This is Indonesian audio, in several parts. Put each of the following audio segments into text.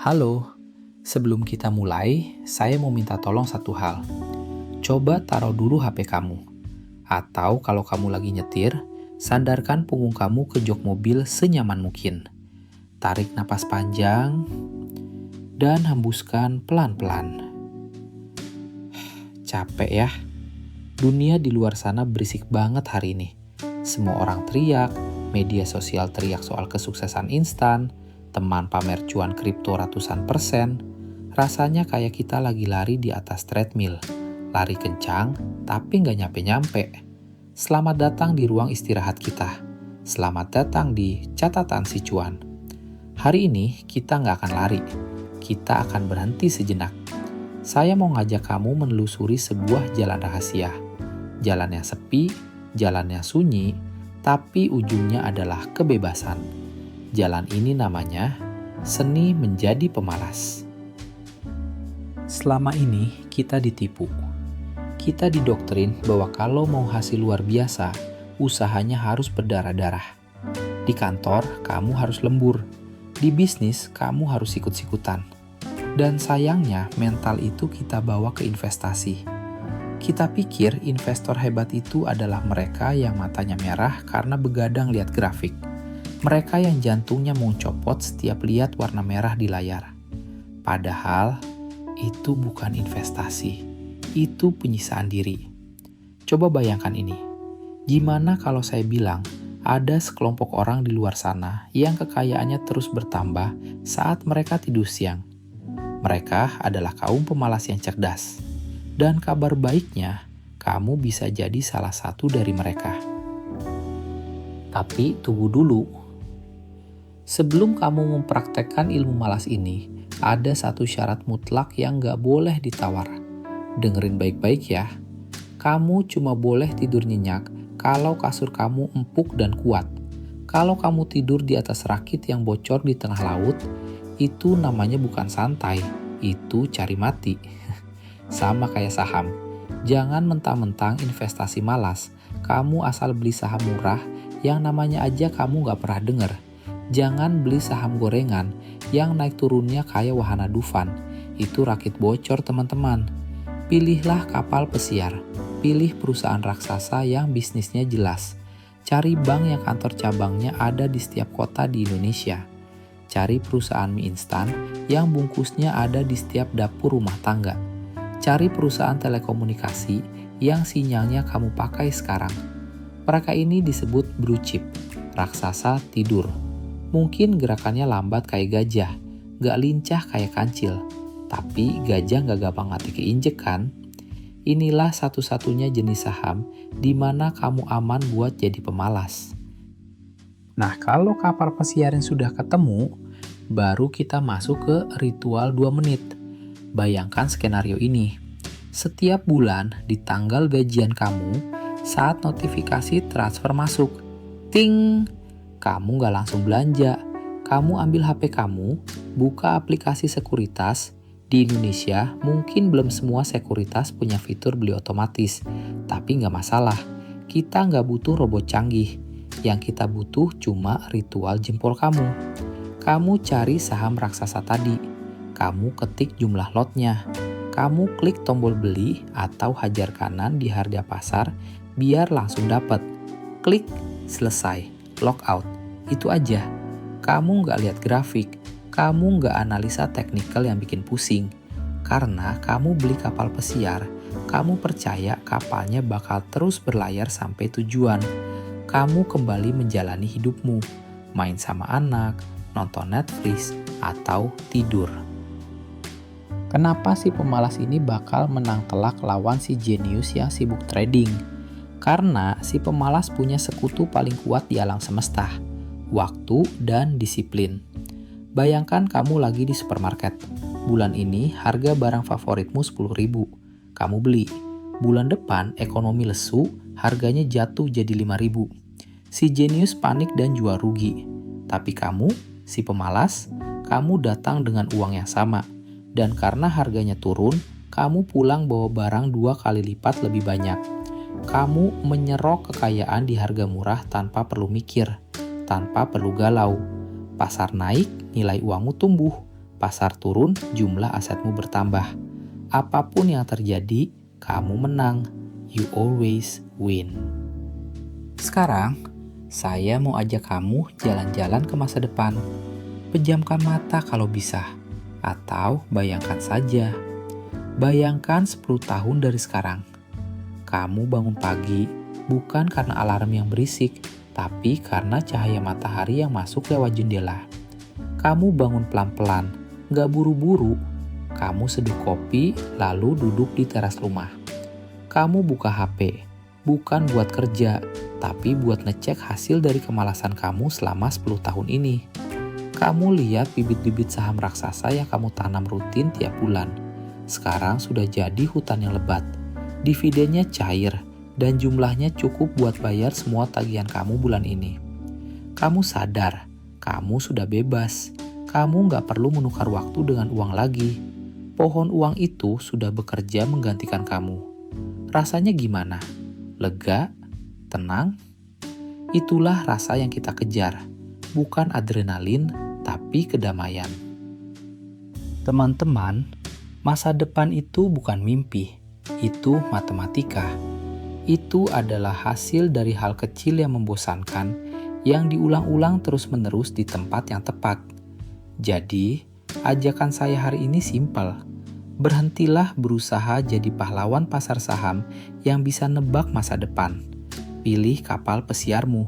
Halo, sebelum kita mulai, saya mau minta tolong satu hal. Coba taruh dulu HP kamu. Atau kalau kamu lagi nyetir, sandarkan punggung kamu ke jok mobil senyaman mungkin. Tarik napas panjang dan hembuskan pelan-pelan. Capek ya? Dunia di luar sana berisik banget hari ini. Semua orang teriak, media sosial teriak soal kesuksesan instan, teman pamer cuan kripto ratusan persen. Rasanya kayak kita lagi lari di atas treadmill. Lari kencang, tapi nggak nyampe-nyampe. Selamat datang di ruang istirahat kita. Selamat datang di catatan si cuan. Hari ini kita nggak akan lari. Kita akan berhenti sejenak. Saya mau ngajak kamu menelusuri sebuah jalan rahasia. Jalan yang sepi, jalan yang sunyi, tapi ujungnya adalah kebebasan. Jalan ini namanya seni menjadi pemalas. Selama ini kita ditipu. Kita didoktrin bahwa kalau mau hasil luar biasa, usahanya harus berdarah-darah. Di kantor, kamu harus lembur. Di bisnis, kamu harus sikut-sikutan. Dan sayangnya, mental itu kita bawa ke investasi. Kita pikir investor hebat itu adalah mereka yang matanya merah karena begadang lihat grafik. Mereka yang jantungnya mau copot setiap lihat warna merah di layar. Padahal, itu bukan investasi. Itu penyisaan diri. Coba bayangkan ini. Gimana kalau saya bilang, ada sekelompok orang di luar sana yang kekayaannya terus bertambah saat mereka tidur siang. Mereka adalah kaum pemalas yang cerdas. Dan kabar baiknya, kamu bisa jadi salah satu dari mereka. Tapi tunggu dulu. Sebelum kamu mempraktekkan ilmu malas ini, ada satu syarat mutlak yang gak boleh ditawar. Dengerin baik-baik ya. Kamu cuma boleh tidur nyenyak kalau kasur kamu empuk dan kuat. Kalau kamu tidur di atas rakit yang bocor di tengah laut, itu namanya bukan santai, itu cari mati. Sama kayak saham, jangan mentang-mentang investasi malas, kamu asal beli saham murah yang namanya aja kamu gak pernah denger. Jangan beli saham gorengan yang naik turunnya kayak wahana Dufan, itu rakit bocor teman-teman. Pilihlah kapal pesiar, pilih perusahaan raksasa yang bisnisnya jelas. Cari bank yang kantor cabangnya ada di setiap kota di Indonesia. Cari perusahaan mie instan yang bungkusnya ada di setiap dapur rumah tangga. Cari perusahaan telekomunikasi yang sinyalnya kamu pakai sekarang. Mereka ini disebut blue chip, raksasa tidur. Mungkin gerakannya lambat kayak gajah, gak lincah kayak kancil. Tapi gajah gak gampang mati keinjek kan? Inilah satu-satunya jenis saham di mana kamu aman buat jadi pemalas. Nah, kalau kapal pesiaran sudah ketemu, baru kita masuk ke ritual 2 menit. Bayangkan skenario ini. Setiap bulan di tanggal gajian kamu, saat notifikasi transfer masuk, ting, kamu gak langsung belanja. Kamu ambil HP kamu, buka aplikasi sekuritas. Di Indonesia, mungkin belum semua sekuritas punya fitur beli otomatis. Tapi gak masalah, kita gak butuh robot canggih. Yang kita butuh cuma ritual jempol kamu. Kamu cari saham raksasa tadi. Kamu ketik jumlah lotnya. Kamu klik tombol beli atau hajar kanan di harga pasar biar langsung dapat. Klik, selesai, logout. Itu aja. Kamu nggak lihat grafik. Kamu nggak analisa teknikal yang bikin pusing. Karena kamu beli kapal pesiar, kamu percaya kapalnya bakal terus berlayar sampai tujuan. Kamu kembali menjalani hidupmu, main sama anak, nonton Netflix, atau tidur. Kenapa si pemalas ini bakal menang telak lawan si jenius yang sibuk trading? Karena si pemalas punya sekutu paling kuat di alam semesta, waktu dan disiplin. Bayangkan kamu lagi di supermarket. Bulan ini harga barang favoritmu 10.000. Kamu beli. Bulan depan ekonomi lesu, harganya jatuh jadi 5.000. Si jenius panik dan jual rugi. Tapi kamu, si pemalas, kamu datang dengan uang yang sama. Dan karena harganya turun, kamu pulang bawa barang 2 kali lipat lebih banyak. Kamu menyerok kekayaan di harga murah tanpa perlu mikir, tanpa perlu galau. Pasar naik, nilai uangmu tumbuh. Pasar turun, jumlah asetmu bertambah. Apapun yang terjadi, kamu menang. You always win. Sekarang, saya mau ajak kamu jalan-jalan ke masa depan. Pejamkan mata kalau bisa. Atau bayangkan saja. Bayangkan 10 tahun dari sekarang. Kamu bangun pagi, bukan karena alarm yang berisik, tapi karena cahaya matahari yang masuk lewat jendela. Kamu bangun pelan-pelan, gak buru-buru. Kamu seduh kopi, lalu duduk di teras rumah. Kamu buka HP, bukan buat kerja, tapi buat ngecek hasil dari kemalasan kamu selama 10 tahun ini. Kamu lihat bibit-bibit saham raksasa yang kamu tanam rutin tiap bulan. Sekarang sudah jadi hutan yang lebat. Dividennya cair, dan jumlahnya cukup buat bayar semua tagihan kamu bulan ini. Kamu sadar, kamu sudah bebas. Kamu nggak perlu menukar waktu dengan uang lagi. Pohon uang itu sudah bekerja menggantikan kamu. Rasanya gimana? Lega? Tenang? Itulah rasa yang kita kejar. Bukan adrenalin, tapi kedamaian. Teman-teman, masa depan itu bukan mimpi. Itu matematika. Itu adalah hasil dari hal kecil yang membosankan, yang diulang-ulang terus-menerus di tempat yang tepat. Jadi, ajakan saya hari ini simpel. Berhentilah berusaha jadi pahlawan pasar saham yang bisa nebak masa depan. Pilih kapal pesiarmu.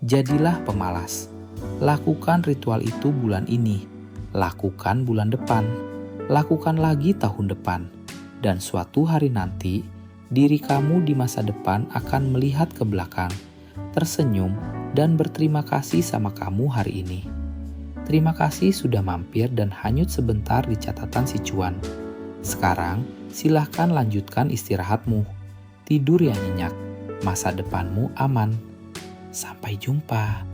Jadilah pemalas. Lakukan ritual itu bulan ini. Lakukan bulan depan. Lakukan lagi tahun depan. Dan suatu hari nanti, diri kamu di masa depan akan melihat ke belakang, tersenyum, dan berterima kasih sama kamu hari ini. Terima kasih sudah mampir dan hanyut sebentar di catatan si cuan. Sekarang, silahkan lanjutkan istirahatmu. Tidur yang nyenyak, masa depanmu aman. Sampai jumpa.